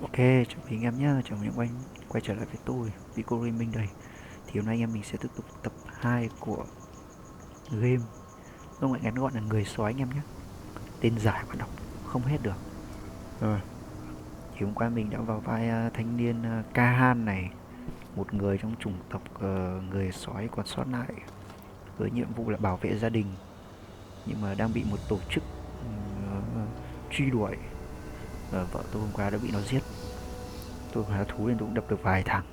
Ok, chào mừng anh em nhé, chào mừng anh quay trở lại với tôi, Picoro Mình đây. Thì hôm nay anh em mình sẽ tiếp tục tập 2 của game. Lúc nãy ngắn gọn là người sói anh em nhé. Tên dài mà đọc không hết được. Rồi, thì hôm qua mình đã vào vai thanh niên Kahan này, một người trong chủng tộc người sói còn sót lại với nhiệm vụ là bảo vệ gia đình, nhưng mà đang bị một tổ chức truy đuổi. Vợ tôi hôm qua đã bị nó giết. Tôi khá thú nên tôi cũng đập được vài thằng.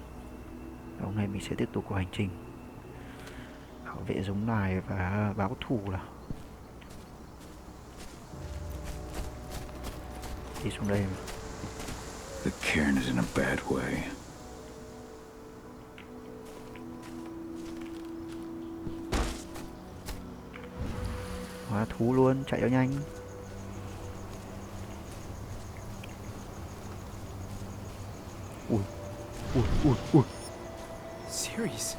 Hôm nay mình sẽ tiếp tục cuộc hành trình bảo vệ giống loài và báo thù là đi xuống đây. The cairn is in a bad way. Hóa thú luôn, chạy cho nhanh. Ui, ui. Series?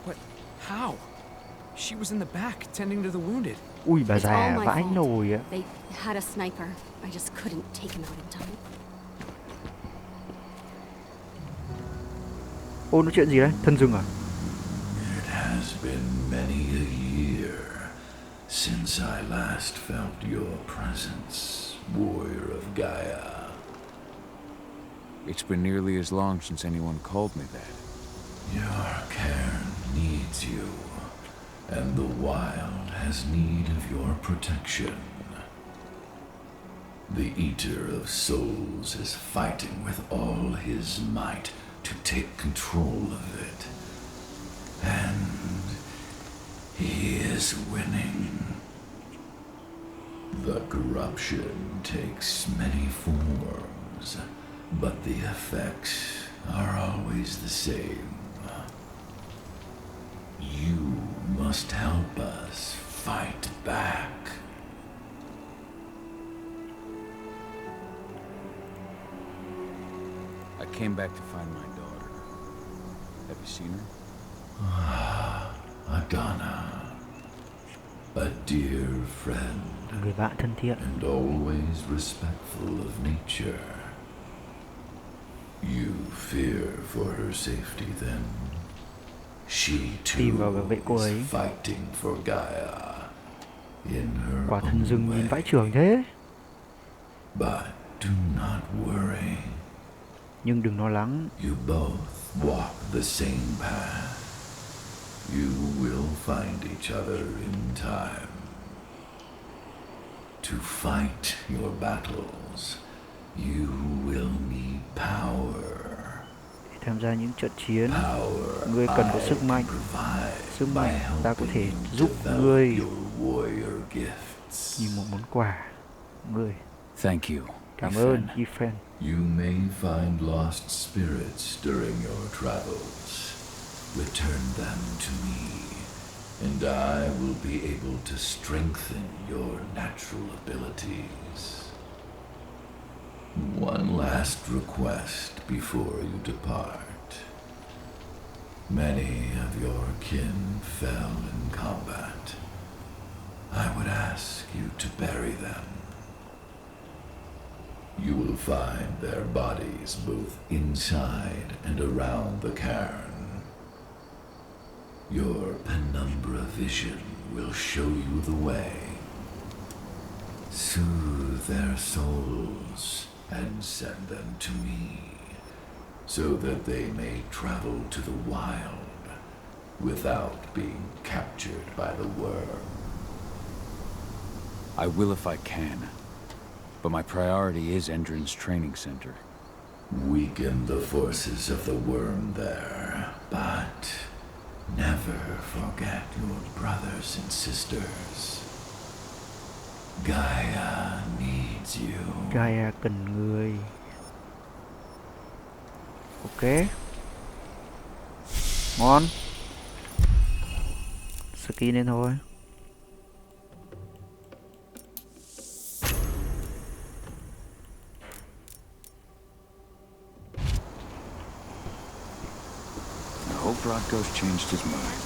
What? How? She was in the back, tending to the wounded. Ui, bà It's all già my vãi fault. nồi á. They had a sniper. I just couldn't take him out in time. Ô, nói chuyện gì đấy? Thân rừng à? It has been many a year since I last felt your presence, warrior of Gaia. It's been nearly as long since anyone called me that. Your cairn needs you, and the wild has need of your protection. The Eater of Souls is fighting with all his might to take control of it. And he is winning. The corruption takes many forms, but the effects are always the same. You must help us fight back. I came back to find my daughter. Have you seen her? Adana, a dear friend, Người bạn thân thiện. and always respectful of nature. You fear for her safety then? She Tìm vào too bảo vệ cô ấy. is fighting for Gaia in her Quả thần own rừng nhìn way. vãi chưởng thế. But do not worry. Nhưng đừng lo lắng. You both walk the same path. You will find each other in time. To fight your battles, you will need power. Để tham gia những trận chiến, Power ngươi cần có I sức mạnh. can provide Sức by mạnh ta có thể helping you giúp develop ngươi your warrior gifts. như một món quà. Ngươi, Thank you. cảm my friend. ơn, Yfen. You may find lost spirits during your travels. Return them to me, and I will be able to strengthen your natural abilities. One last request before you depart. Many of your kin fell in combat. I would ask you to bury them. You will find their bodies both inside and around the cairn. Your penumbra vision will show you the way. Soothe their souls and send them to me, so that they may travel to the wild without being captured by the worm. I will if I can. But my priority is Endrin's training center. Weaken the forces of the worm there, but never forget your brothers and sisters. Gaia needs you. Gaia cần người. Ok. Ngon. Skin lên thôi. I hope Rodko's changed his mind.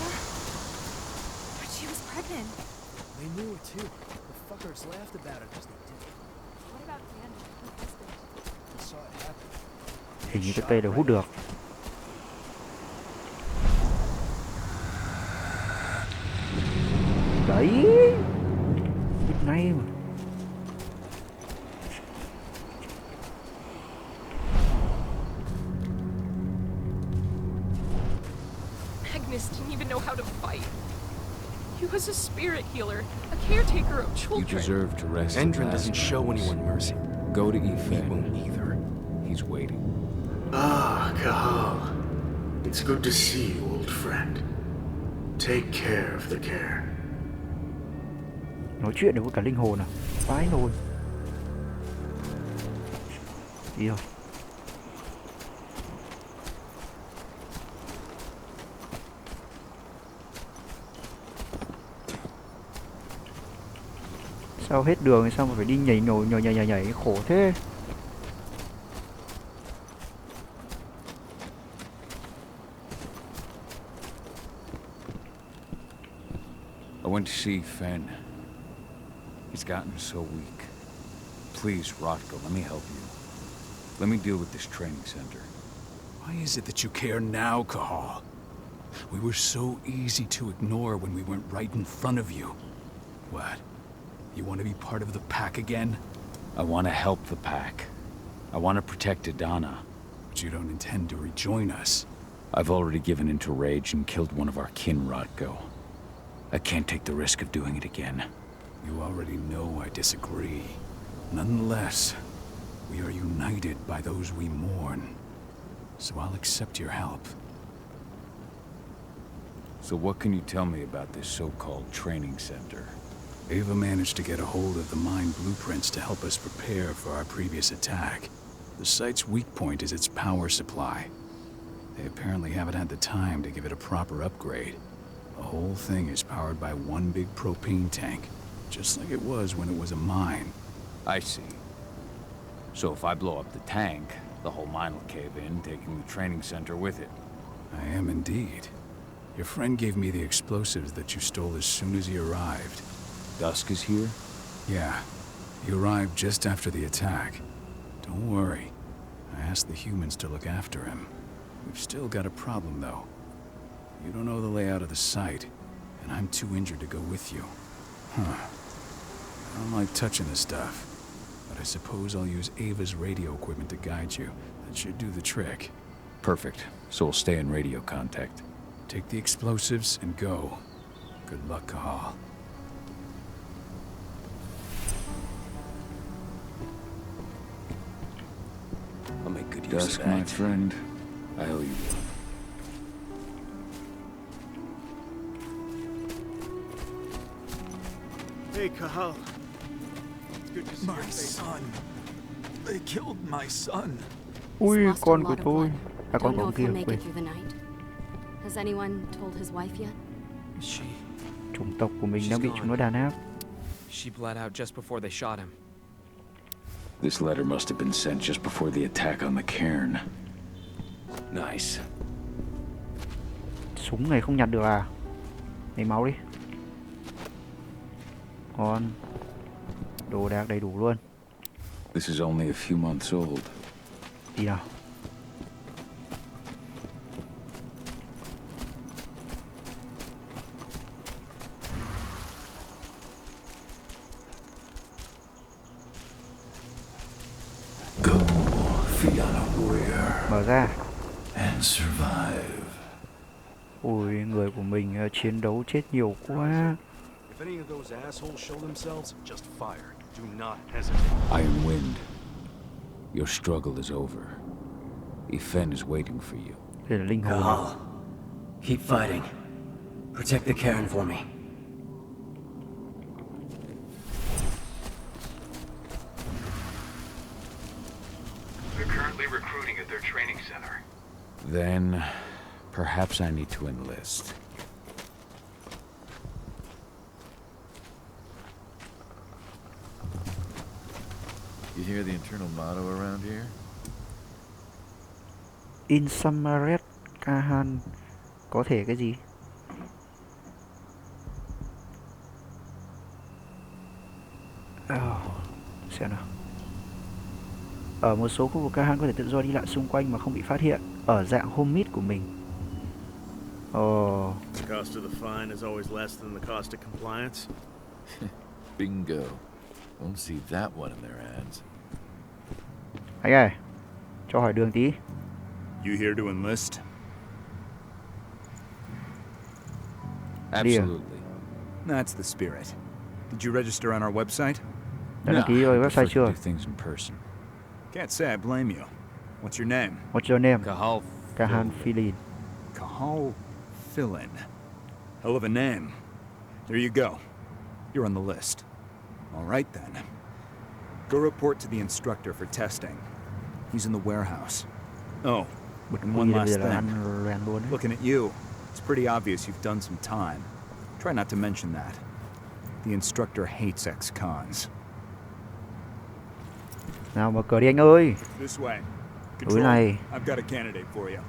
But she was pregnant. They knew it too. The fuckers laughed about it because they did it. What about Daniel, her husband? They saw it happen. Hình như cái cây đều hút được. Đấy, hút ngay mà. Agnes didn't even know how to fight. He was a spirit healer, a caretaker of You children. deserve to rest. Endrin doesn't show anyone mercy. Go to He Ethan. won't either. He's waiting. Ah, Cahal. It's good to see you, old friend. Take care of the cairn. Nói chuyện được với cả linh hồn à? Vãi nồi. Đi rồi. Sao hết đường thì sao mà phải đi nhảy khổ thế? I went to see Fenn. He's gotten so weak. Please, Rotko, let me help you. Let me deal with this training center. Why is it that you care now, Cahal? We were so easy to ignore when we went right in front of you. What? You want to be part of the pack again? I want to help the pack. I want to protect Adana. But you don't intend to rejoin us. I've already given in to rage and killed one of our kin, Rotko. I can't take the risk of doing it again. You already know I disagree. Nonetheless, we are united by those we mourn. So I'll accept your help. So what can you tell me about this so-called training center? Ava managed to get a hold of the mine blueprints to help us prepare for our previous attack. The site's weak point is its power supply. They apparently haven't had the time to give it a proper upgrade. The whole thing is powered by one big propane tank, just like it was when it was a mine. I see. So if I blow up the tank, the whole mine will cave in, taking the training center with it. I am indeed. Your friend gave me the explosives that you stole as soon as he arrived. Dusk is here? Yeah, he arrived just after the attack. Don't worry. I asked the humans to look after him. We've still got a problem, though. You don't know the layout of the site, and I'm too injured to go with you. Huh. I don't like touching the stuff, but I suppose I'll use Ava's radio equipment to guide you. That should do the trick. Perfect. So we'll stay in radio contact. Take the explosives and go. Good luck, Cahal. I'll make good use of that. Dusk, my friend. I owe you one. Hey, Cahal. It's good to see your My face. son. They killed my son. Ui, He's lost a con lot của of tôi. blood. À, con Don't know của if kia, he'll make quên. it through the night. Has anyone told his wife yet? She Chủng tộc của mình She's đang bị gone. chúng nó đàn áp. bled out just before they shot him. This letter must have been sent just before the attack on the cairn. Nice. Súng này không nhặt được à? Lấy máu đi. Còn đồ đạc đầy đủ luôn. This is only a few months old. Đi nào. Go, Fianna warrior, Mở ra. and survive. Ui, người của mình chiến đấu chết nhiều quá. If any of those assholes show themselves, just fire. Do not hesitate. Iron Wind. Your struggle is over. Ethan is waiting for you. Đây là linh hồn. Cahal, keep fighting. Protect the cairn for me. They're currently recruiting at their training center. Then, perhaps I need to enlist. You hear the internal motto around here? Insamaret Kahan. Có thể cái gì? Xem nào. Ở một số khu vực, các hắn có thể tự do đi lại xung quanh mà không bị phát hiện ở dạng homemade của mình. Ồ. The cost of the fine is always less than the cost of compliance. Bingo. Won't see that one in their ads. Anh ơi, cho hỏi đường tí. You here to enlist? Absolutely. That's the spirit. Did you register on our website? Đã đăng ký rồi website chưa? Do things in person. Can't say I blame you. What's your name? What's your name? Cahan Philin. Cahal Philin. Hell of a name. There you go. You're on the list. All right then. Go report to the instructor for testing. He's in the warehouse. Oh, and one last thing. Looking at you, it's pretty obvious you've done some time. Try not to mention that. The instructor hates ex-cons. Nào mở cửa đi anh ơi. This way. Đối này. I've got a candidate for you.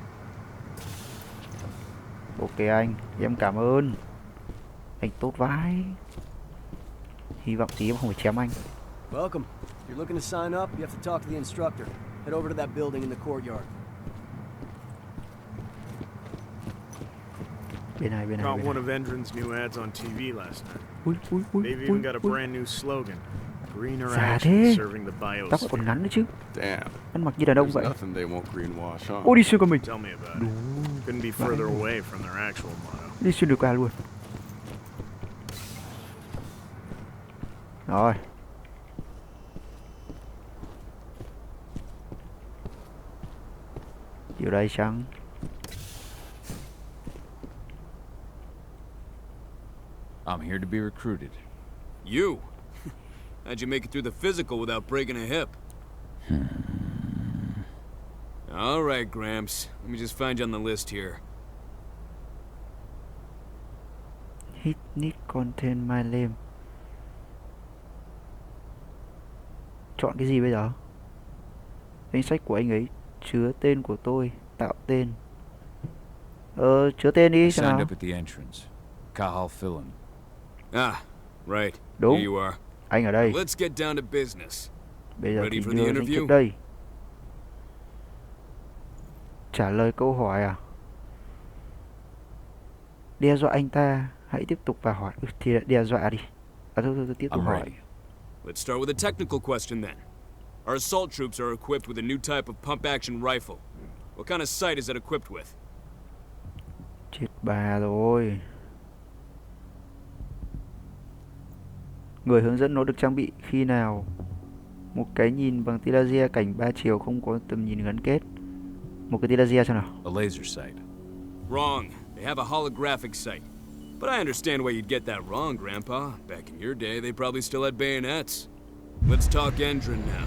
Ok anh, em cảm ơn. Anh tốt vãi. Hy vọng tí em không phải chém anh. Welcome. If you're looking to sign up, you have to talk to the instructor. Head over to that building in the courtyard. Bên này. Caught one of Endron's new ads on TV last night. They've even got a brand new slogan. Greener action serving the Tóc biosphere. còn ngắn nữa chứ. Damn. Ăn mặc như đàn ông vậy. Nothing they won't greenwash, huh? Ô, đi xuyên qua mình. Tell me about it. Couldn't be further away from their actual motto. Đi xuyên được qua luôn. Rồi. Điều đây chăng? I'm here to be recruited. You? How'd you make it through the physical without breaking a hip? All right, Gramps. Let me just find you on the list here. Hit need contain my name. Chọn cái gì bây giờ? Danh sách của anh ấy chứa tên của tôi, tạo tên. Chứa tên đi xem Signed nào. up at the entrance. Cahal Philin. Ah, right. Đúng. Here you are. Anh ở đây. Let's get down to business. Bây giờ Ready thì for the đưa danh interview? sách đây. Trả lời câu hỏi à? Đe dọa anh ta. Hãy tiếp tục và hỏi. Thì đe dọa đi. Thôi, tiếp tục hỏi. Let's start with a technical question then. Our assault troops are equipped with a new type of pump-action rifle. What kind of sight is it equipped with? Chết bà rồi. Người hướng dẫn nó được trang bị khi nào? Một cái nhìn bằng tia laser cảnh 3 chiều không có tầm nhìn gắn kết. Một cái tia laser xem nào. A laser sight. Wrong. They have a holographic sight. But I understand why you'd get that wrong, Grandpa. Back in your day, they probably still had bayonets. Let's talk Endron now.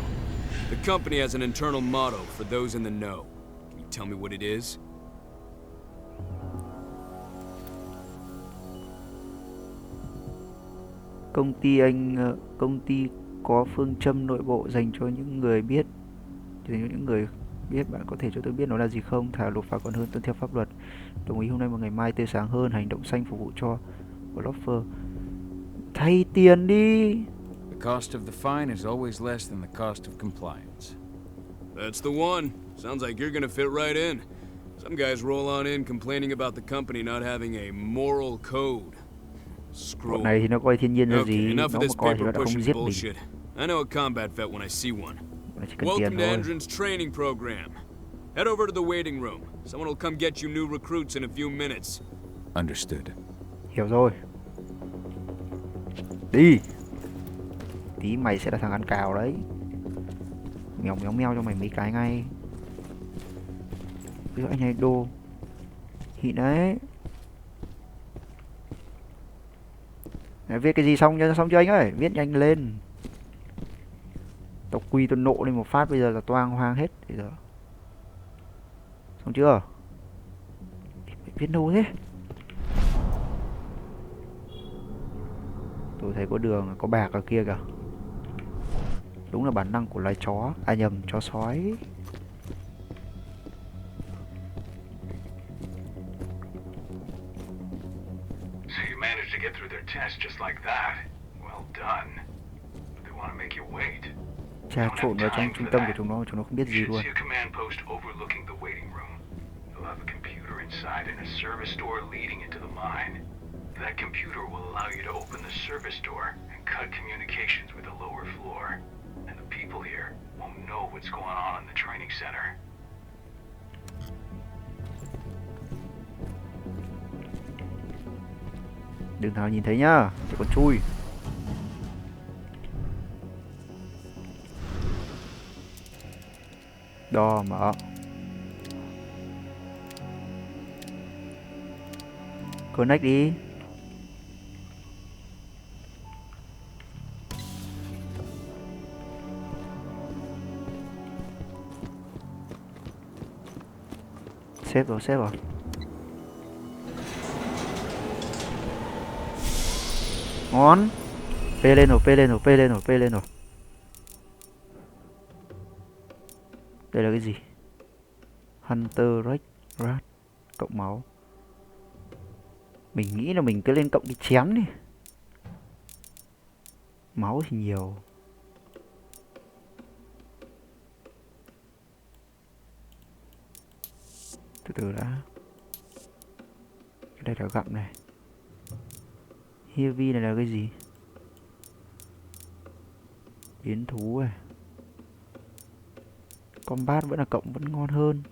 The company has an internal motto for those in the know. Can you tell me what it is? Công ty có phương châm nội bộ dành cho những người biết. Dành cho những người biết, bạn có thể cho tôi biết nó là gì không? Thà nộp phạt còn hơn tuân theo pháp luật. Đồng ý hôm nay và ngày mai tươi sáng hơn. Hành động xanh phục vụ cho Bluffer. Thay tiền đi. The cost of the fine is always less than the cost of compliance. That's the one. Sounds like you're gonna fit right in. Some guys roll on in complaining about the company not having a moral code. Bọn này thì nó coi thiên nhiên là gì, nó mà coi thì nó đã không giết mình. I know a combat vet when I see one. Welcome to Endron's training program. Head over to the waiting room. Someone will come get you new recruits in a few minutes. Understood. Hiểu rồi. Đi. Tí mày sẽ là thằng ăn cào đấy. Mèo cho mày mấy cái ngay. Ví dụ anh này đồ. Hịn đấy. Viết cái gì xong chưa anh ơi? Viết nhanh lên. Tao quy tôi nộ lên một phát, bây giờ là toang hoang hết. Bây giờ xong chưa? Viết đâu thế? Tôi thấy có đường, có bạc ở kia kìa. Đúng là bản năng của loài chó. À nhầm, chó sói. So you managed to get through their test just like that. Well done. But they want to make you wait. trà trộn vào trong trung tâm của chúng nó không biết gì luôn. See a command post overlooking the waiting room. You'll have a computer inside and a service door leading into the mine. That computer will allow you to open the service door and cut communications with the lower floor. And the people here won't know what's going on in the training center. Đừng nào nhìn thấy nhá, để con chui. Đo mở. Connect đi. Save rồi. Ngon. P lên rồi. Đây là cái gì? Hunter Rat cộng máu. Mình nghĩ là mình cứ lên cộng cái chém đi. Máu thì nhiều. Từ từ đã. Cái đây là gặm này. Heavy này là cái gì? Biến thú này. Combat vẫn là cộng, vẫn ngon hơn.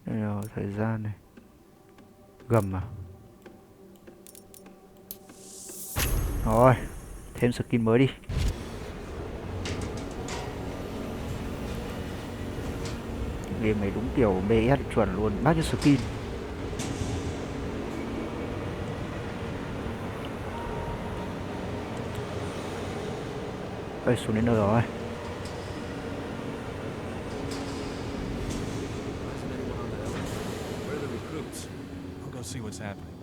Đây là thời gian này. Gầm à? Rồi, thêm skin mới đi. Game này đúng kiểu BS chuẩn luôn, bác cho skin. Ơi, xuống đến nơi rồi. I'll go see what's happening.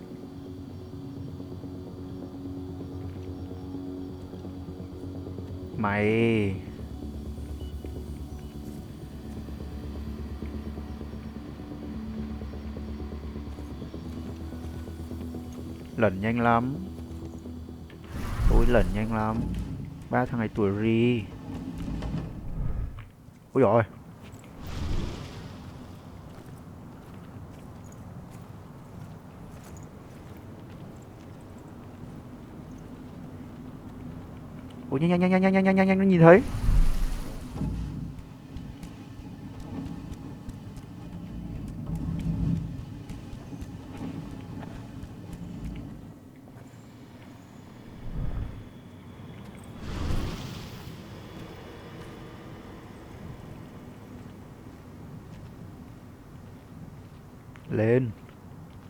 Mày lẩn nhanh lắm. Tôi lẩn nhanh lắm. 3 thằng này tuổi ri. Ôi dồi. Ôi nhanh nó nhìn thấy. Lên.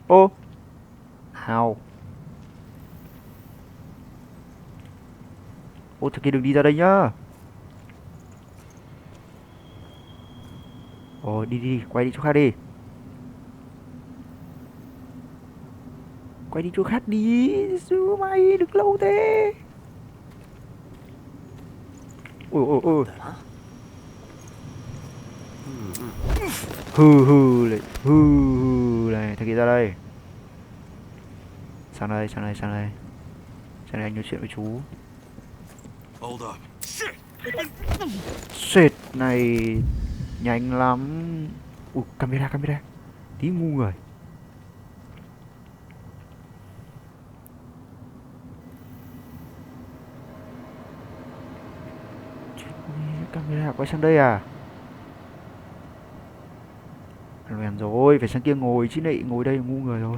Ô. Hào. Ô, thằng kia đừng đi ra đây nhá. Ồ, đi, quay đi chỗ khác đi. Quay đi chỗ khác đi. Sư mày, đừng lâu thế. Ôi. Hừ này, thằng kia ra đây. Sang đây. Sang đây anh nói chuyện với chú. Hold up. Shit này nhanh lắm. Ui, camera. Tí ngu người. Camera quay sang đây à? Loèn rồi, phải sang kia ngồi chứ nị, ngồi đây ngu người rồi.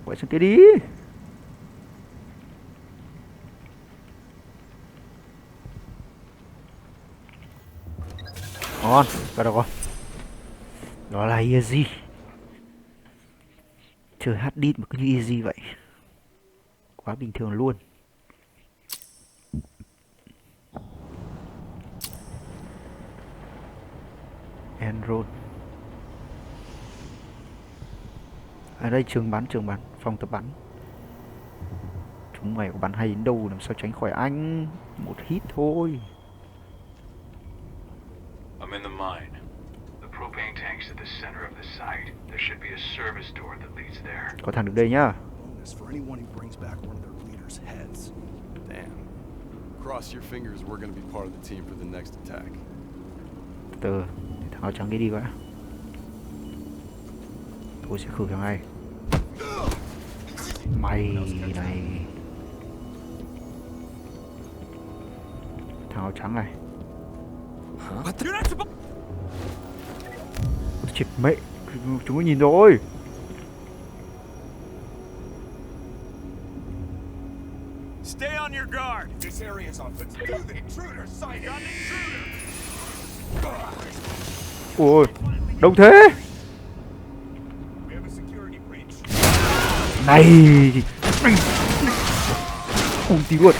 Quay sang kia đi. Ngon, vào được rồi. Đó là easy. Chơi Hadid mà cứ như easy vậy. Quá bình thường luôn. Enroll. Ở đây trường bắn, phòng tập bắn. Chúng mày có bắn hay đến đâu làm sao tránh khỏi anh. Một hit thôi. I'm in the mine. The propane tank's at the center of the site. There should be a service door that leads there. Có thằng được đây nhá. Bonus for anyone who brings back one of their leaders' heads. Damn. Cross your fingers we're gonna be part of the team for the next attack. Từ thằng áo trắng đi đã. Tôi sẽ khử thằng này. Mày này. Thằng áo trắng này. Chết mẹ. Chúng nó nhìn rồi. Stay on your guard. This area is off the intruder sight on intruder. Ôi, đông thế. Này. Ulti luôn.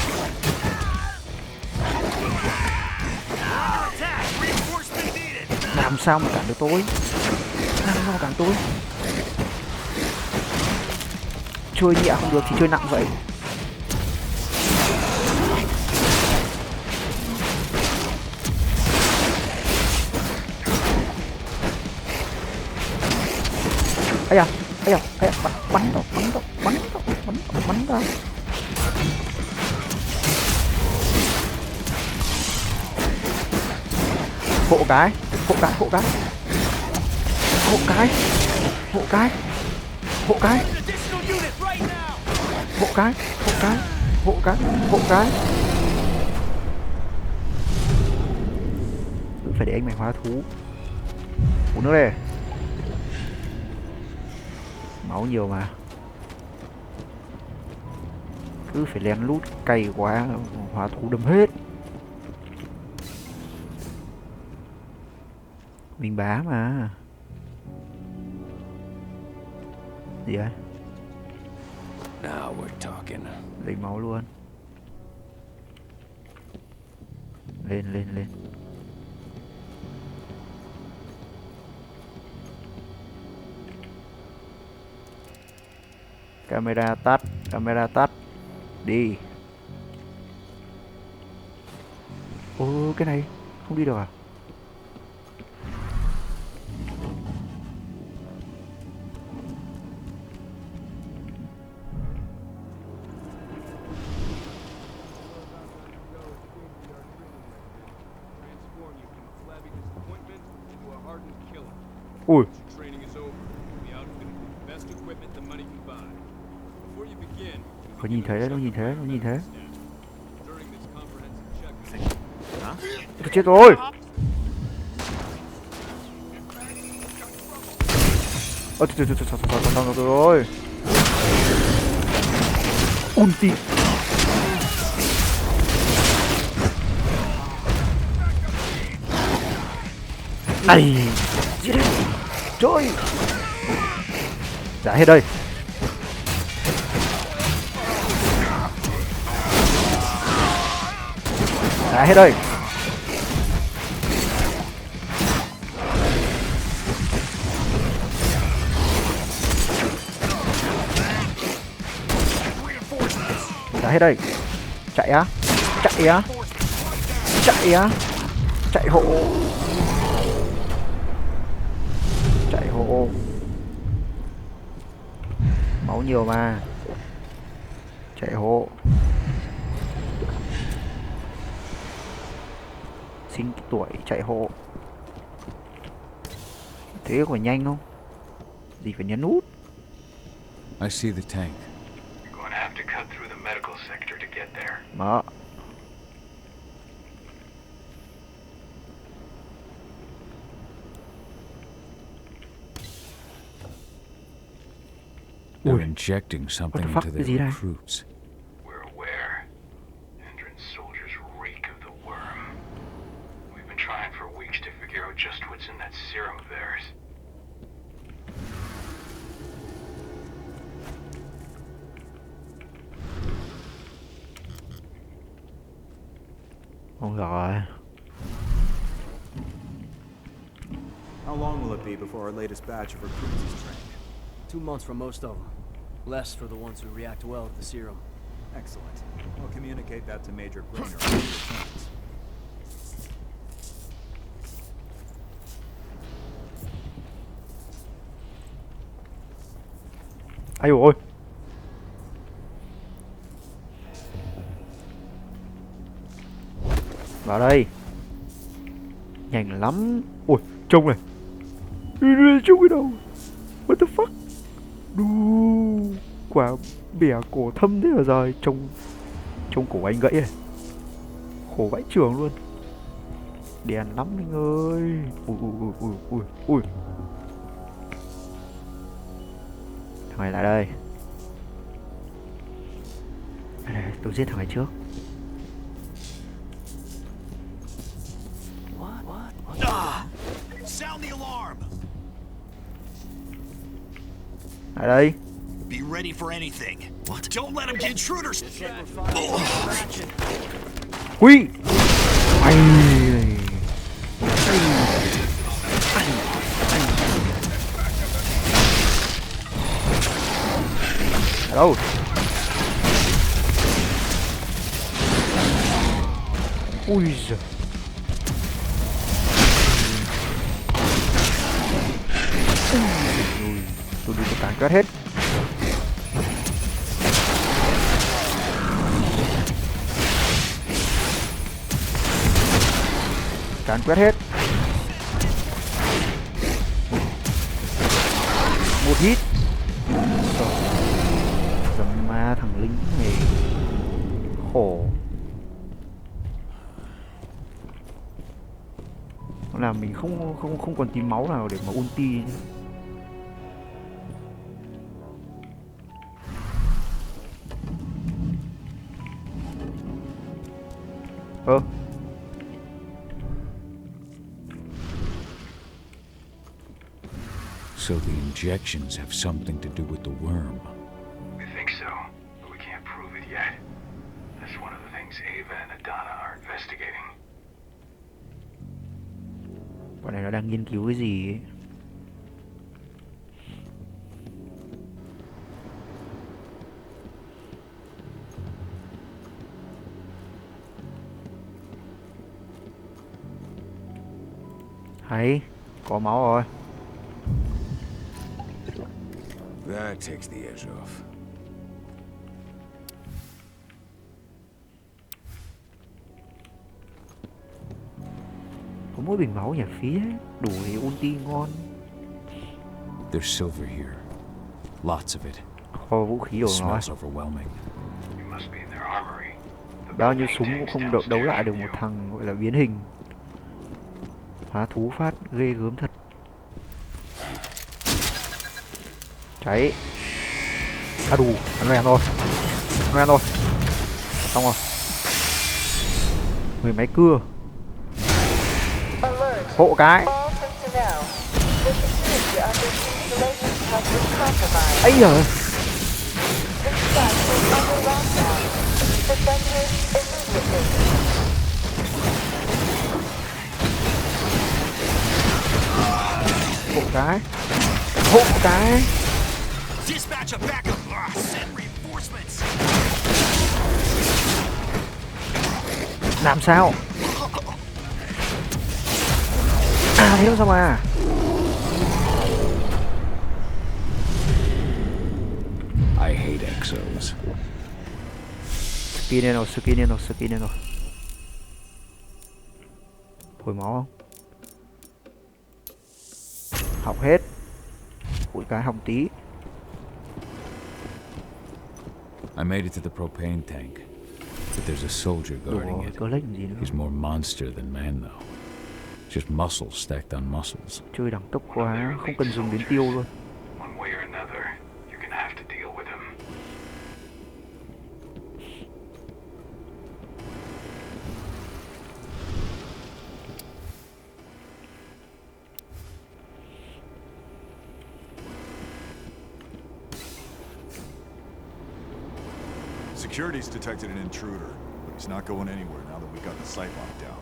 Làm sao mà cản được tôi? Làm sao mà cản tôi? Chơi nhẹ không được thì chơi nặng vậy. Ây da, bắn ra. Hộ cái. Phải để anh mày hóa thú. Uống nước đây. Máu nhiều mà. Cứ phải lén lút cày quá, hóa thú đâm hết. Mình bá mà. Gì vậy? Now we're talking. Lấy máu luôn. Lên. Camera tắt. Đi. Ô, cái này không đi được à? Ui. Nó nhìn thấy. Tôi chết rồi. Ôi trời rồi. Ulti. Này. Trời. Đã hết đây. Đã hết đây. Đã hết đây. Chạy á. Chạy hộ. Máu nhiều mà. Chạy hộ. Sinh tuổi chạy hộ. Thế có nhanh không? Gì phải nhấn nút. I see the tank. You're going to have to cut through the medical sector to get there. Đó. They're injecting something into their recruits. We're aware. Endron's soldiers reek of the worm. We've been trying for weeks to figure out just what's in that serum of theirs. Không rồi. How long will it be before our latest batch of recruits is trained? 2 months for most of them. Less for the ones who react well to the serum. Excellent. I'll communicate that to Major Grainer when he returns. Ai ôi. Vào đây. Nhanh lắm. Ôi, trông này. Trông cái đầu. What the fuck? Đu. Quả bẻ cổ thâm thế là rồi. Trông cổ anh gãy này. Khổ vãi trường luôn. Đèn lắm anh ơi. Ui. Thằng này lại đây. Tôi giết thằng này trước. Sound the alarm. Lại đây. Be ready for anything. What? Don't let them get intruders. Ui. Ai. Đâu? Ui giời. Tôi đi tàn quét hết. Càn quét hết. Một hit. Dầm ma thằng lính này khổ. Nó làm mình không còn tí máu nào để mà ulti nhá. So the injections have something to do with the worm. We think so, but we can't prove it yet. That's one of the things Ava and Adana are investigating. Bọn này nó đang nghiên cứu cái gì ấy. Hay, có máu rồi. That takes the edge off. Có mỗi bình máu nhỉ, phí đấy. Đủ để ulti ngon. There's silver here. Lots of it. Kho vũ khí của nó. Smells overwhelming. Bao nhiêu súng cũng không đấu lại được một thằng gọi là biến hình. Phá thú phát ghê gớm thật. Cháy. À đủ, ăn ren rồi. Xong rồi. 10 máy cưa. Hộ cái. Ấy giời. Hộ cái. Dispatch a backup. Send reinforcements. Làm sao? À thế đâu sao mà. I hate exos. Skin này rồi. Hồi máu không? Học hết. Mỗi cái hỏng tí. I made it to the propane tank, but there's a soldier guarding it. He's more monster than man though. Just muscles stacked on muscles. Chơi đẳng cấp quá, không cần dùng đến tiêu luôn. One way or another, you're gonna have to deal with him. Security's detected an intruder, but he's not going anywhere now that we got the site locked down.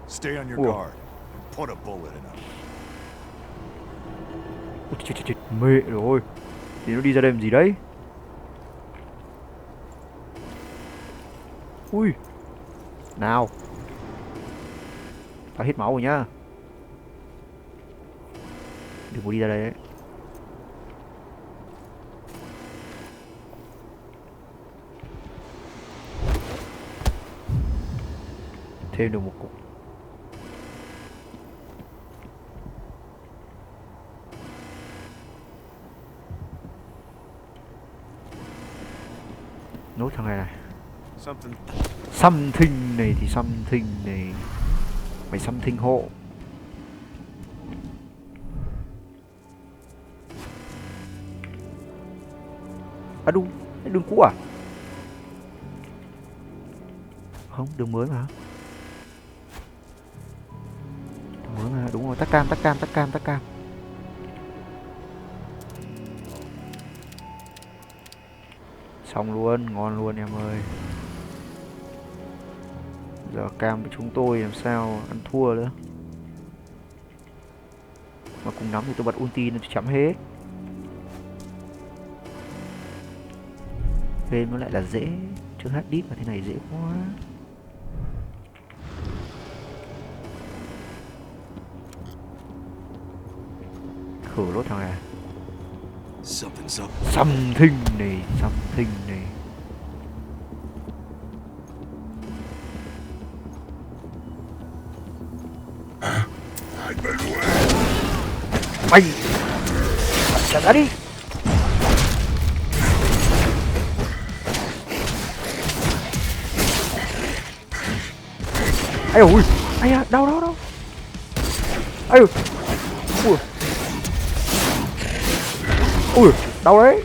Stay on your guard and put a bullet in him. Chết, mẹ rồi. Thì nó đi ra đây làm gì đấy? Ui. Nào. Tao hết máu rồi nhá. Đừng có đi ra đây đấy. Thêm được một cục. Nốt thằng này này. Something này thì something này. Mày something hộ. À đúng, đường cũ à? Không, đường mới mà. Đường mới mà, đúng rồi, tắt cam. Xong luôn, ngon luôn em ơi. Giờ cam với chúng tôi làm sao ăn thua nữa. Mà cùng lắm thì tôi bật ulti nó chấm hết. Game nó lại là dễ. Chứ hát deep mà thế này dễ quá. Khử lốt thằng này. Something này. Mày trả ra đi. Ai ui, ai à, đau. Ai ui. Ui, đau đấy.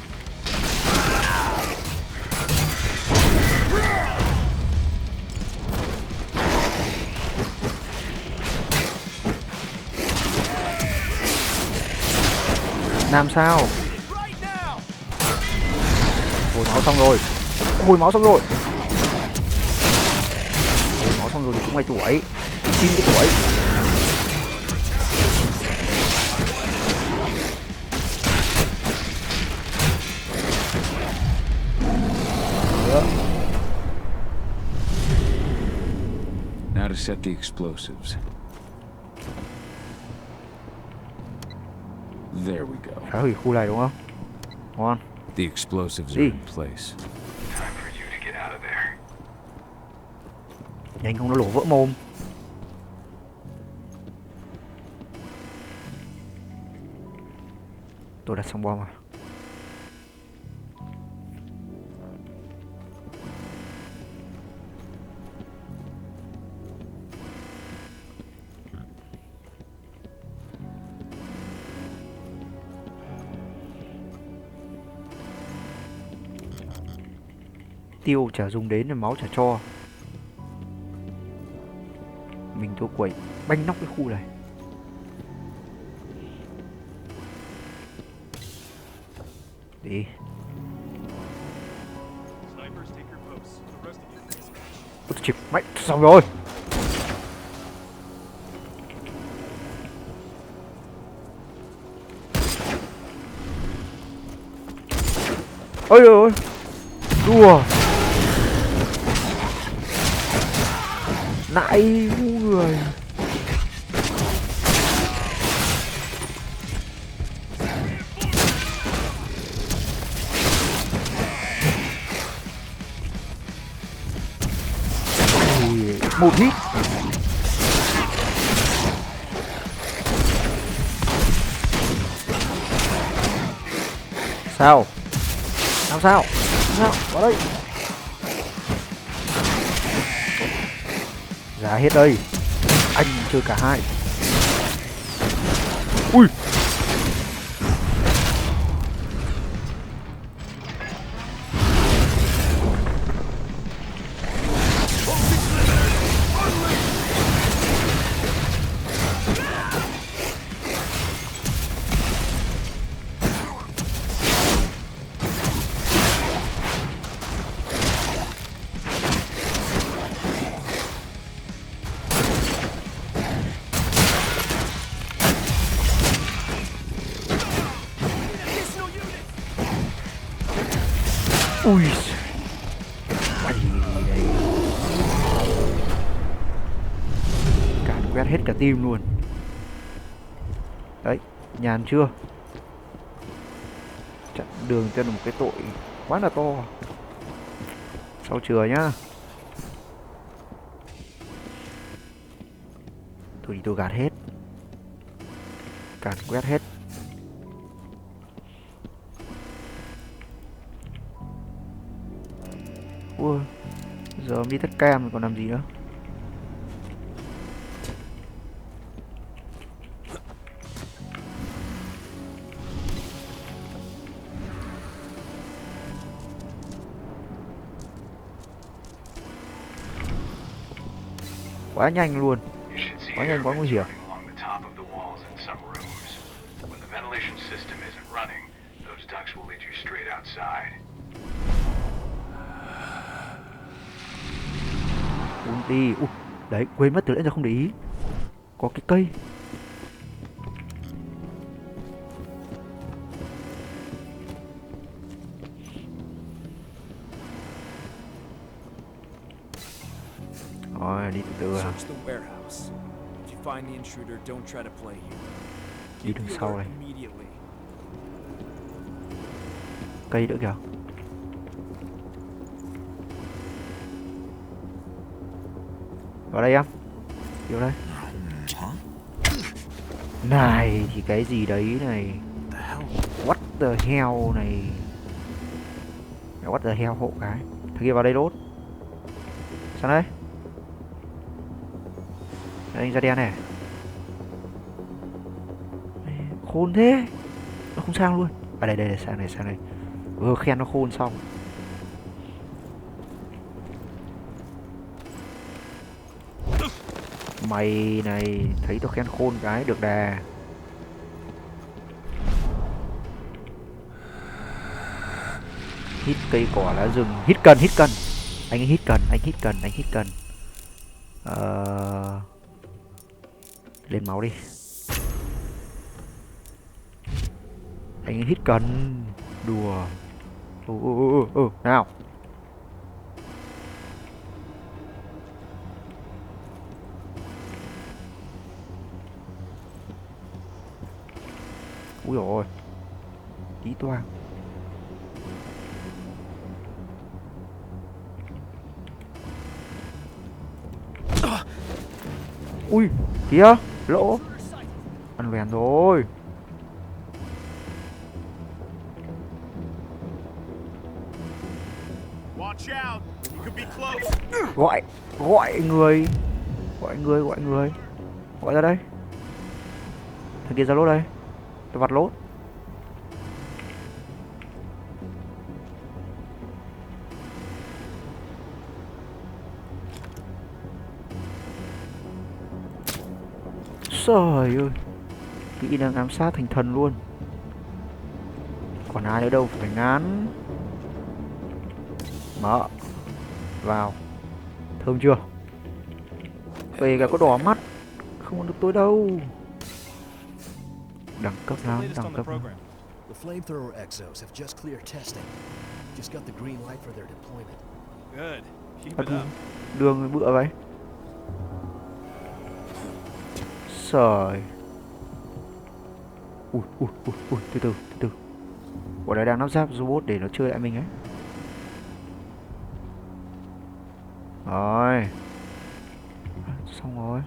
Làm sao? Hồi máu xong rồi. Hồi máu xong rồi thì cũng ngay tuổi. 9 cái tuổi. Now to set the explosives. There we go. Phá hủy khu này đúng không? Ngon. The explosives are in place. Time for you to get out of there. Nhanh không nó lổ vỡ mồm. Tôi đặt xong bom à? Tiêu chả dùng đến là máu chả cho. Mình tôi quẩy banh nóc cái khu này. Đi. Ôi chịp mày xong rồi. Ôi ôi đùa. Nãy người. Một hit. Sao? Làm sao? Vào đây. Ra hết đây. Anh chơi cả hai. Ui. Ui. Mày đây. hết cả tim luôn. Đấy, nhàn chưa? Chặn đường cho một cái tội quá là to. Sau chừa nhá. Tôi gạt hết. Càn quét hết. Ui, giờ ông đi tất cam rồi còn làm gì nữa. Quá nhanh luôn. Quá nhanh, quá nguy hiểm. Đi. Đấy, quên mất từ nãy giờ không để ý. Có cái cây. Rồi, đi từ từ. Đi đường sau này. Cây nữa kìa. Vào đây em. Vô đây. Này thì cái gì đấy này. What the hell này. What the hell hộ cái. Thằng kia vào đây đốt. Sang đây. Đây, anh ra đen này. Khôn thế. Nó không sang luôn. À đây sang đây. Vừa khen nó khôn xong. Mày này thấy tao khen khôn cái được đà. Hít cây cỏ lá rừng. Hít cần. Anh hít cần. Lên máu đi. Anh hít cần. Đùa. Nào. Úi dồi ôi. Tí toang. Ui, kìa, lỗ. Ăn vèn rồi. Gọi người. Gọi ra đây. Thằng kia ra lốt đây. Tôi vặt lốt. Trời ơi. Kỹ năng ám sát thành thần luôn. Còn ai nữa đâu phải ngán. Mở. Vào. Thơm chưa? Về cả có đỏ mắt. Không còn được tôi đâu. Đẳng cấp lắm. The flamethrower exos have just cleared testing. Just got the green light for their deployment. Good. Keep it up. Đường bữa vậy. Trời. Ui, từ từ. Bọn này đang nắp ráp robot để nó chơi lại mình ấy. Rồi. Xong rồi.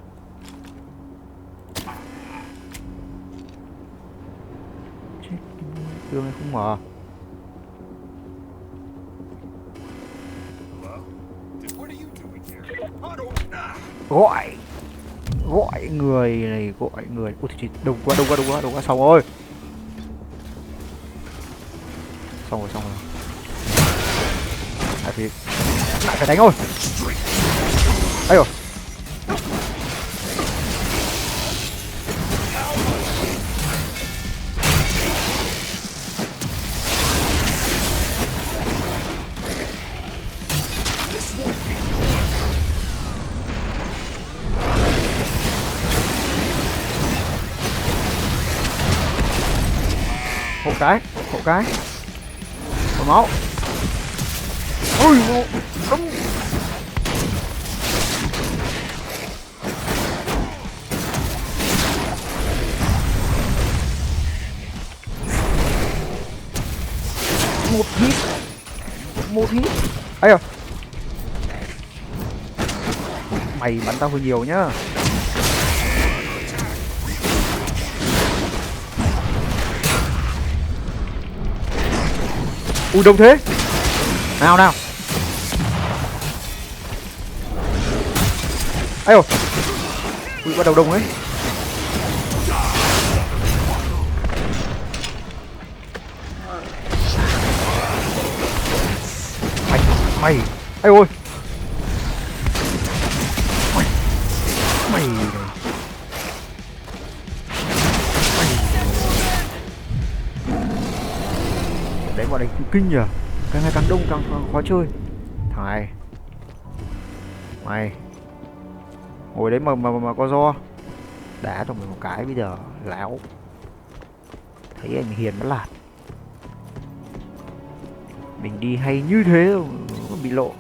Chết, đường này không mở. Gọi người này, ôi thì đông quá, xong rồi. Lại phải đánh rồi. Ây rồi. Hộ cái. Có máu. Ui, đúng. Ấy à. Mày bắn tao hơi nhiều nhá. Ui đông thế. Nào nào. Ấy ôi. Ui bắt đầu đông ấy. Mày. Ấy ôi. Mày. Đấy bọn đánh kinh nhỉ. Càng ngày càng đông càng khó chơi. Thằng này. Mày. Ngồi đấy mà có do. Đá cho mình một cái bây giờ láo. Thấy anh hiền nó lạt. Mình đi hay như thế rồi bị lộ.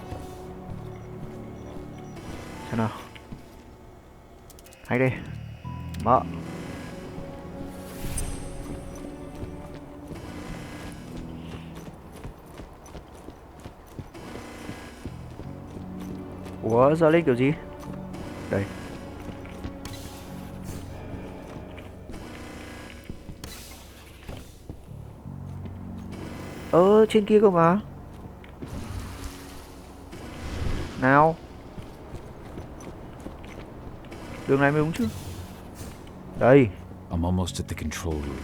Xem nào. Hay đây. Mở. Ủa giờ lên kiểu gì? Đây. Trên kia cơ mà. Nào. Đường này mới đúng chứ? Đây. I'm almost at the control room.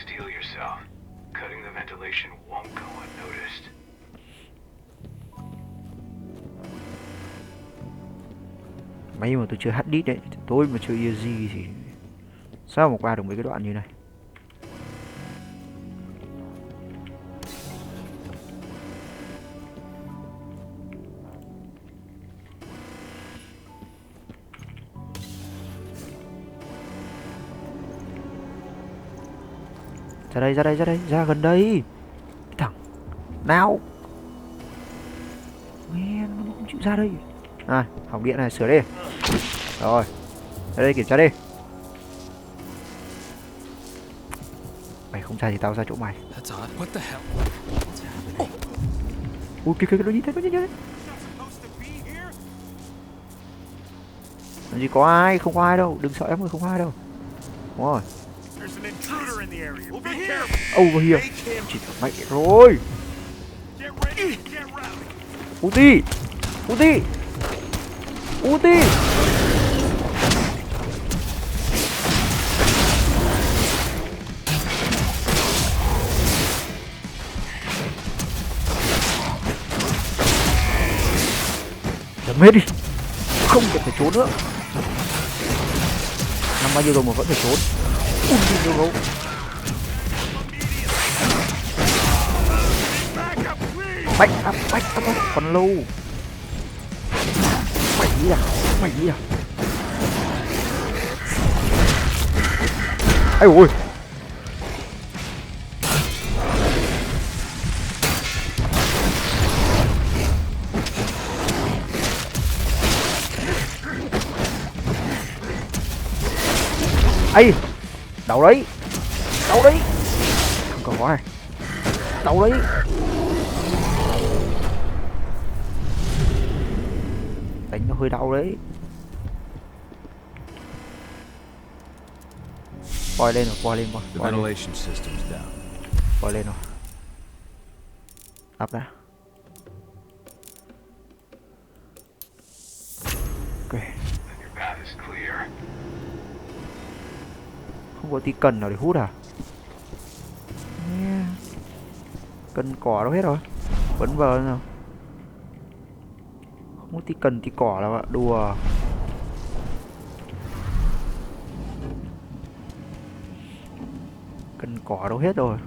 Steel yourself. Cutting the ventilation won't go unnoticed. May mà tôi chưa HD đấy, tôi mà chơi easy thì sao mà qua được mấy cái đoạn như này. Ra gần đây. Thằng nào. Nghe nó không chịu ra đây. À, hỏng điện này sửa đi. Rồi. Ra đây kiểm tra đi. Mày không ra thì tao ra chỗ mày. Ui kìa nó nhìn thấy đấy. Làm gì có ai, không có ai đâu, đừng sợ em ơi, không có ai đâu. Đúng rồi. Over here. Chỉ mày rồi. Ulti. Chấm hết đi. Không cần phải trốn nữa. Năm bao nhiêu rồi mà vẫn phải trốn. Ulti đâu. Bách up còn lâu. Mày đi à. Ây ôi. Ây. Đậu đấy. Không có ai. Đậu đấy. Đánh nó hơi đau đấy. Bò lên rồi. The ventilation system's down. Bò lên rồi. Áp ra. Ok. Không có tí cần nào để hút à? Cần cỏ đâu hết rồi. Vẫn vờ nào. Không có tí cần tí cỏ đâu ạ. Đùa. Cần cỏ đâu hết rồi.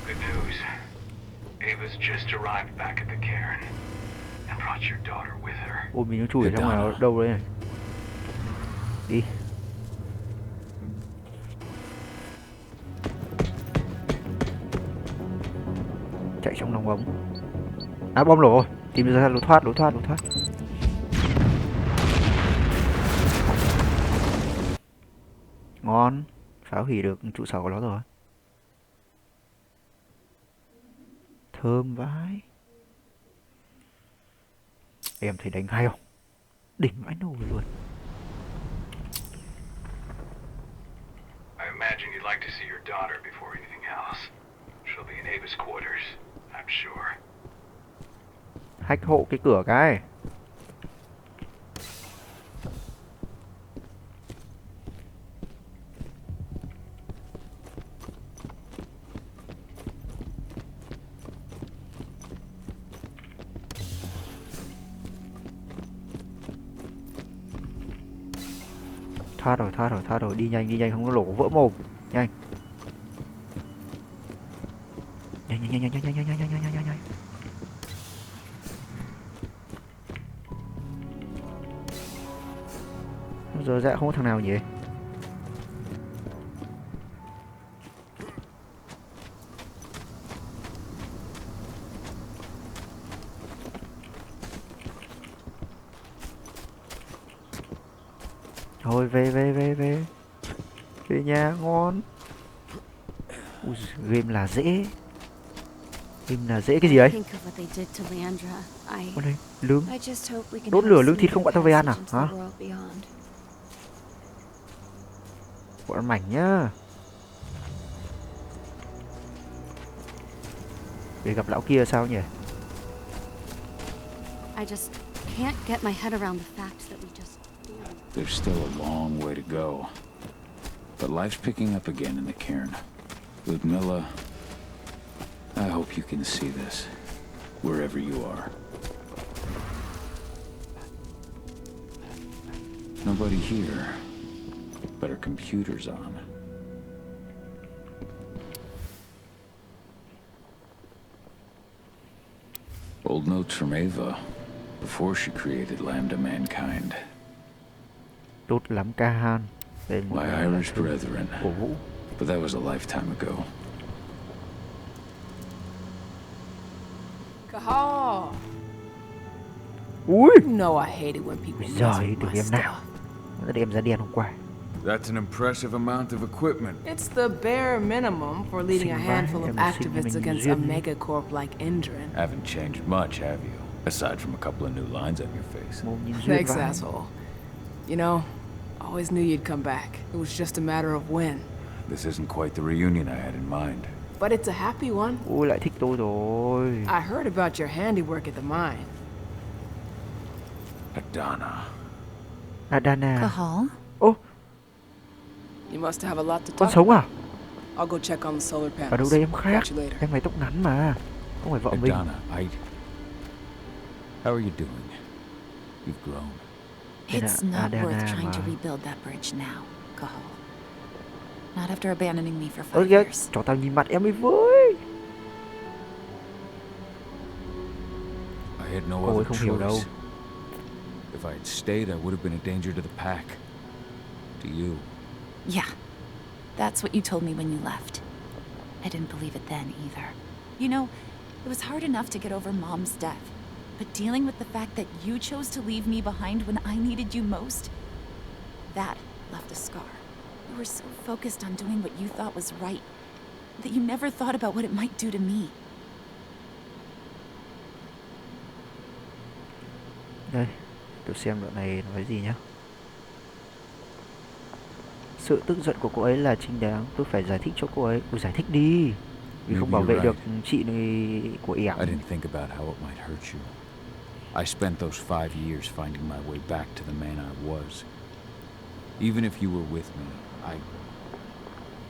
Good news. Ava's just arrived back at the cairn and brought your daughter with her. Ôi mình nó chui ở trong này đâu đấy này. Đi. Chạy trong lòng ống. À bom nổ rồi. Tìm ra lối thoát. Ngon. Phá hủy được trụ sở của nó rồi. Thơm vãi. Em thấy đánh hay không? Đỉnh vãi nồi luôn. I imagine you'd like to see your daughter before anything else. She'll be in Ava's quarters, I'm sure. Hack hộ cái cửa cái. Thoát rồi, đi nhanh, không có lỗ vỡ mồm. Nhanh. Nhanh. Giờ dạ không có thằng nào nhỉ? Thôi về nhà ngon. Ui, game là dễ cái gì đấy? Ôi đây, lương. Đốt lửa lương thịt không gọi tao về ăn à? Hả? Gọi ăn mảnh nhá. Để gặp lão kia sao nhỉ? I just can't get my head around the fact that we just... There's still a long way to go. But life's picking up again in the cairn. Ludmilla, I hope you can see this, wherever you are. Nobody here, but our computer's on. Old notes from Ava, before she created Lambda Mankind. Tốt lắm Kahan. My Irish brethren, but that was a lifetime ago. Cahal! Ui! You know I hate it when people mess with my stuff. Nó đem ra đen hôm qua. That's an impressive amount of equipment. It's the bare minimum for leading a handful of activists against a megacorp like Endrin. Haven't changed much, have you? Aside from a couple of new lines on your face. Thanks, asshole. You know, I always knew you'd come back. It was just a matter of when. This isn't quite the reunion I had in mind. But it's a happy one. Ôi, lại thích tôi rồi. I heard about your handiwork at the mine. Adana. Cahal? Ô. You must have a lot to Con talk sống à? about. I'll go check on the solar panels. Ở đâu đây em khác? Catch you later. Em mày tóc ngắn mà. Không phải vợ mình. Adana, how are you doing? You've grown. It's not worth trying to rebuild that bridge now, Cahal. Not after abandoning me for 5 years. Cho tao nhìn mặt em mới với. I had no other choice. If I had stayed, I would have been a danger to the pack. To you. Yeah. That's what you told me when you left. I didn't believe it then either. You know, it was hard enough to get over Mom's death. But dealing with the fact that you chose to leave me behind when I needed you most, that left a scar. You were so focused on doing what you thought was right, that you never thought about what it might do to me. Đây, tôi xem đoạn này nói gì nhá. Sự tức giận của cô ấy là chính đáng, tôi phải giải thích cho cô ấy. Tôi giải thích đi. Vì không bảo vệ được chị của ẻng. I didn't think about how it might hurt you. I spent those 5 years finding my way back to the man I was. Even if you were with me, I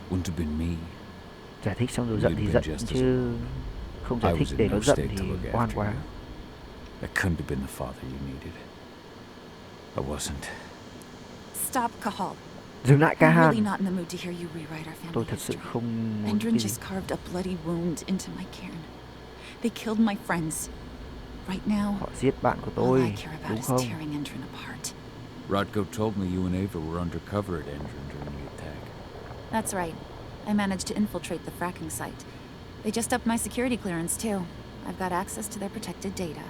wouldn't have been me. Giải thích xong rồi giận thì giận chứ không giải thích để nó giận thì oan quá. I couldn't have been the father you needed. I wasn't. Stop, Cahal. Dừng lại I'm Kahan. really not in the mood to hear you rewrite our family Tôi thật sự history. không muốn Endrin just carved a bloody wound into my cairn. They killed my friends. Right now, họ giết bạn của all I tôi, care about đúng is không? tearing Endrin apart. Rodko told me you and Ava were undercover at Endrin during the attack. That's right. I managed to infiltrate the fracking site. They just upped my security clearance, too. I've got access to their protected data.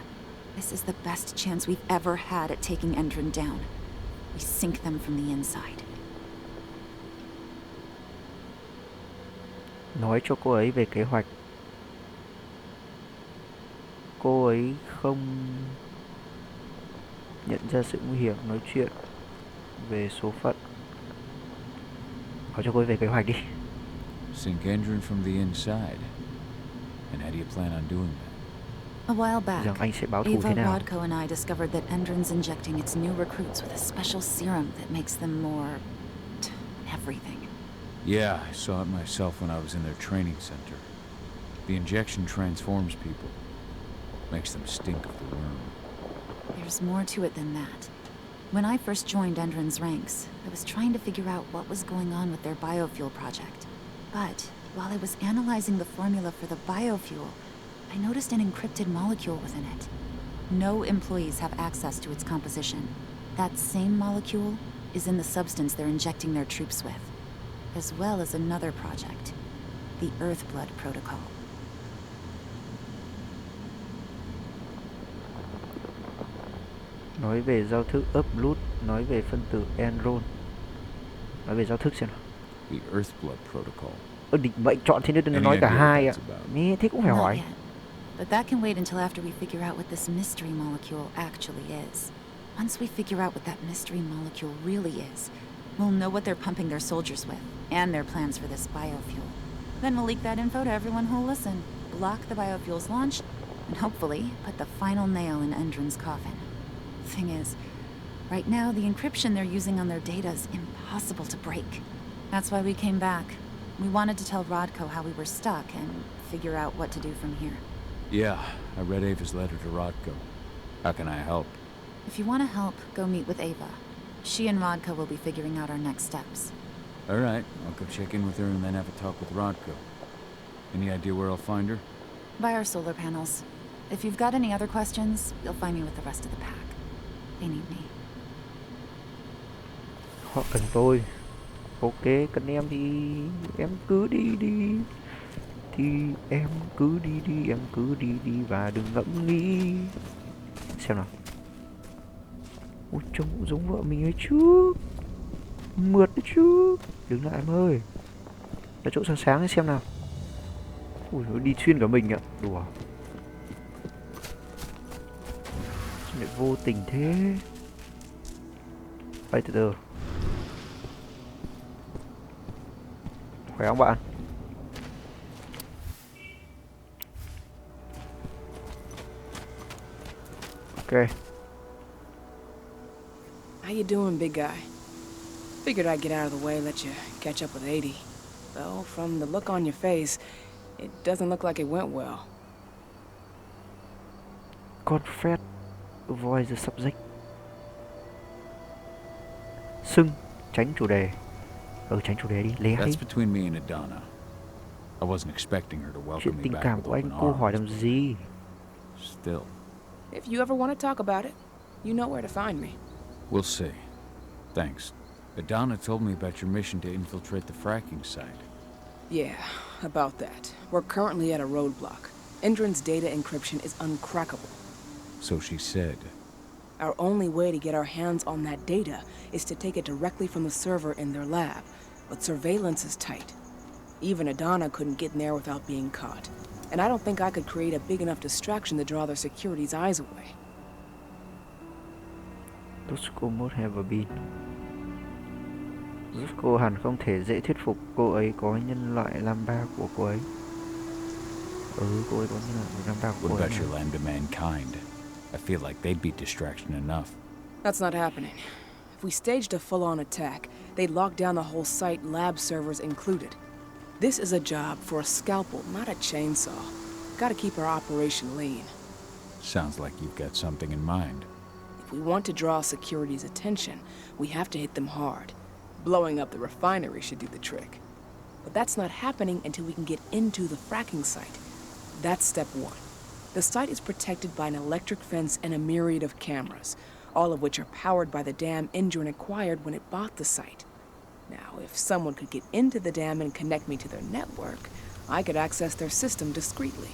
This is the best chance we've ever had at taking Endrin down. We sink them from the inside. nói cho cô ấy về kế hoạch. Cô ấy không nhận ra sự nguy hiểm, nói chuyện về số phận. Nói cho cô ấy về kế hoạch đi. Sink Endron from the inside. And how do you plan on doing that? A while back, Rằng anh sẽ báo thù Ava, thế nào? Rodko, and I discovered that Endron's injecting its new recruits with a special serum that makes them more... everything. Yeah, I saw it myself when I was in their training center. The injection transforms people. Makes them stink of the worm. There's more to it than that. When I first joined Endron's ranks, I was trying to figure out what was going on with their biofuel project. But while I was analyzing the formula for the biofuel, I noticed an encrypted molecule within it. No employees have access to its composition. That same molecule is in the substance they're injecting their troops with, as well as another project, the Earthblood protocol. Nói về giao thức Earthblood, nói về phân tử Enron. Nói về giao thức xem nào. The Earthblood protocol. Định mệnh chọn thế nên nó nói cả hai ạ. Nghe thế cũng phải hỏi. But that can wait until after we figure out what this mystery molecule actually is. Once we figure out what that mystery molecule really is, we'll know what they're pumping their soldiers with, and their plans for this biofuel. Then we'll leak that info to everyone who'll listen, block the biofuel's launch, and hopefully put the final nail in Endron's coffin. Thing is, right now the encryption they're using on their data is impossible to break. That's why we came back. We wanted to tell Rodko how we were stuck and figure out what to do from here. Yeah, I read Ava's letter to Rodko. How can I help? If you want to help, go meet with Ava. She and Rodko will be figuring out our next steps. All right, I'll go check in with her and then have a talk with Rodko. Any idea where I'll find her? By our solar panels. If you've got any other questions, you'll find me with the rest of the pack. They need me. Họ cần tôi. Ok, cần em thì em cứ đi đi. Thì em cứ đi đi, em cứ đi đi và đừng ngẫm nghĩ. Xem nào. Ôi, trông cũng giống vợ mình ấy chứ. Mượt đấy chứ. Đứng lại em ơi. Ra chỗ sáng sáng xem nào. Ui, nó đi xuyên cả mình ạ. Đùa. Sao lại vô tình thế. Đây, từ từ. Khỏe không bạn? Okay. How you doing, big guy? Figured I'd get out of the way, let you catch up with 80. Though, from the look on your face, it doesn't look like it went well. Confred, avoid the subject. Sưng, tránh chủ đề. Tránh chủ đề đi, lé đi. That's between me and Adana. I wasn't expecting her to welcome me Chuyện tình back cảm with của anh open cô arms. hỏi làm gì? Still. If you ever want to talk about it, you know where to find me. We'll see. Thanks. Adana told me about your mission to infiltrate the fracking site. Yeah, about that. We're currently at a roadblock. Endron's data encryption is uncrackable. So she said. Our only way to get our hands on that data is to take it directly from the server in their lab, but surveillance is tight. Even Adana couldn't get in there without being caught. And I don't think I could create a big enough distraction to draw their security's eyes away. Tosco must have been. Tosco hẳn không thể dễ thuyết phục cô ấy có nhân loại Lambda của cô ấy. Cô ấy có nhân loại Lambda của cô What ấy. about your lambda mankind? I feel like they'd be distraction enough. That's not happening. If we staged a full-on attack, they'd lock down the whole site, lab servers included. This is a job for a scalpel, not a chainsaw. Gotta keep our operation lean. Sounds like you've got something in mind. If we want to draw security's attention, we have to hit them hard. Blowing up the refinery should do the trick. But that's not happening until we can get into the fracking site. That's step one. The site is protected by an electric fence and a myriad of cameras, all of which are powered by the dam Endron acquired when it bought the site. Now, if someone could get into the dam and connect me to their network, I could access their system discreetly.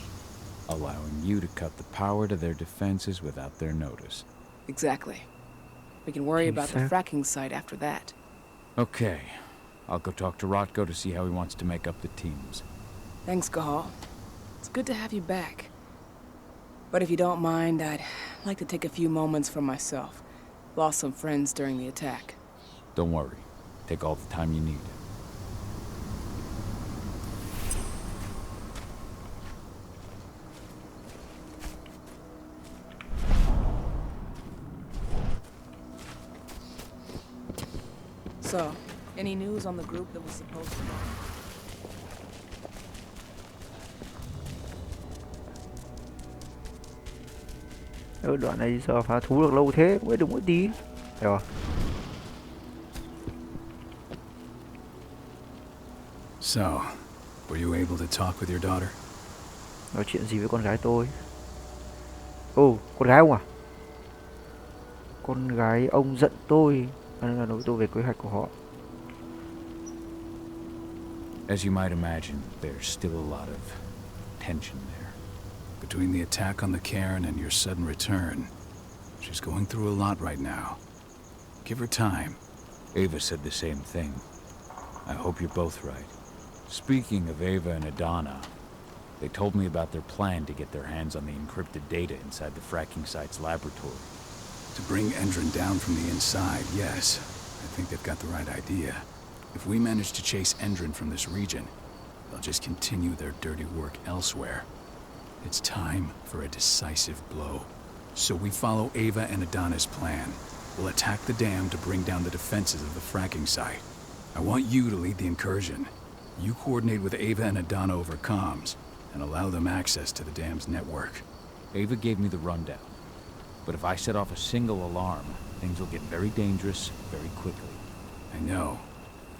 Allowing you to cut the power to their defenses without their notice. Exactly. We can worry about the fracking site after that. Okay. I'll go talk to Rotko to see how he wants to make up the teams. Thanks, Gahal. It's good to have you back. But if you don't mind, I'd like to take a few moments for myself. Lost some friends during the attack. Don't worry. Take all the time you need. So, any news on the group that was supposed to go? Đoạn này giờ phá thú được lâu thế, mới được mỗi tí. Rồi. So, were you able to talk with your daughter? Nói chuyện gì với con gái tôi? Ồ, con gái ông à? Con gái ông giận tôi, nên là nói với tôi về kế hoạch của họ. As you might imagine, there's still a lot of tension there. Between the attack on the cairn and your sudden return, she's going through a lot right now. Give her time. Ava said the same thing. I hope you're both right. Speaking of Ava and Adana, they told me about their plan to get their hands on the encrypted data inside the fracking site's laboratory. To bring Endron down from the inside, yes. I think they've got the right idea. If we manage to chase Endron from this region, they'll just continue their dirty work elsewhere. It's time for a decisive blow. So we follow Ava and Adana's plan. We'll attack the dam to bring down the defenses of the fracking site. I want you to lead the incursion. You coordinate with Ava and Adana over comms, and allow them access to the dam's network. Ava gave me the rundown. But if I set off a single alarm, things will get very dangerous very quickly. I know.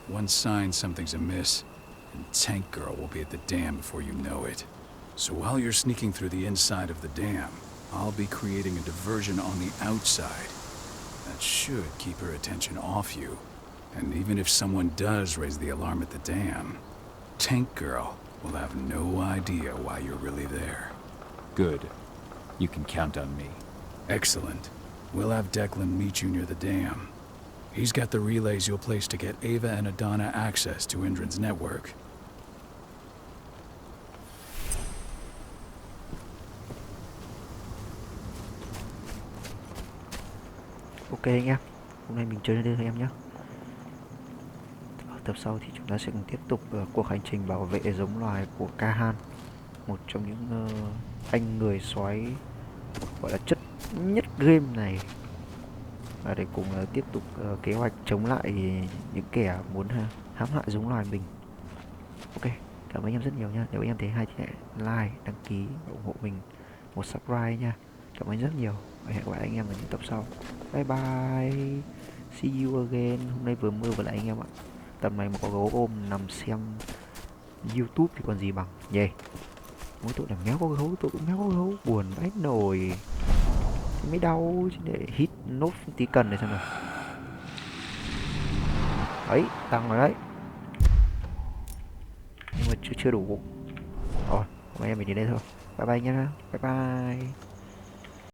One sign something's amiss, and Tank Girl will be at the dam before you know it. So while you're sneaking through the inside of the dam, I'll be creating a diversion on the outside. That should keep her attention off you. And even if someone does raise the alarm at the dam, Tank Girl will have no idea why you're really there. Good. You can count on me. Excellent. We'll have Declan meet you near the dam. He's got the relays you'll place to get Ava and Adana access to Endron's network. Ok anh em, hôm nay mình chơi đến đây thôi em nhé. Ở tập sau thì chúng ta sẽ cùng tiếp tục cuộc hành trình bảo vệ giống loài của Kahan, một trong những anh người soái gọi là chất nhất game này, và để cùng tiếp tục kế hoạch chống lại những kẻ muốn hãm hại giống loài mình. Ok, cảm ơn anh em rất nhiều nha. Nếu anh em thấy hay thì hãy like, đăng ký và ủng hộ mình một subscribe nha. Cảm ơn rất nhiều và hẹn gặp lại anh em ở những tập sau. Bye bye, see you again. Hôm nay vừa mưa vừa lại anh em ạ. Tầm này mà có gấu ôm nằm xem YouTube thì còn gì bằng nhỉ. Mỗi tội là méo có gấu, tôi cũng méo có gấu, buồn vãi nồi thì mới đau chứ, để hit nốt tí cần này xem nào. Đấy, tăng rồi đấy, nhưng mà chưa đủ. Rồi, hôm nay mình đến đây thôi. Bye bye nhá, bye bye.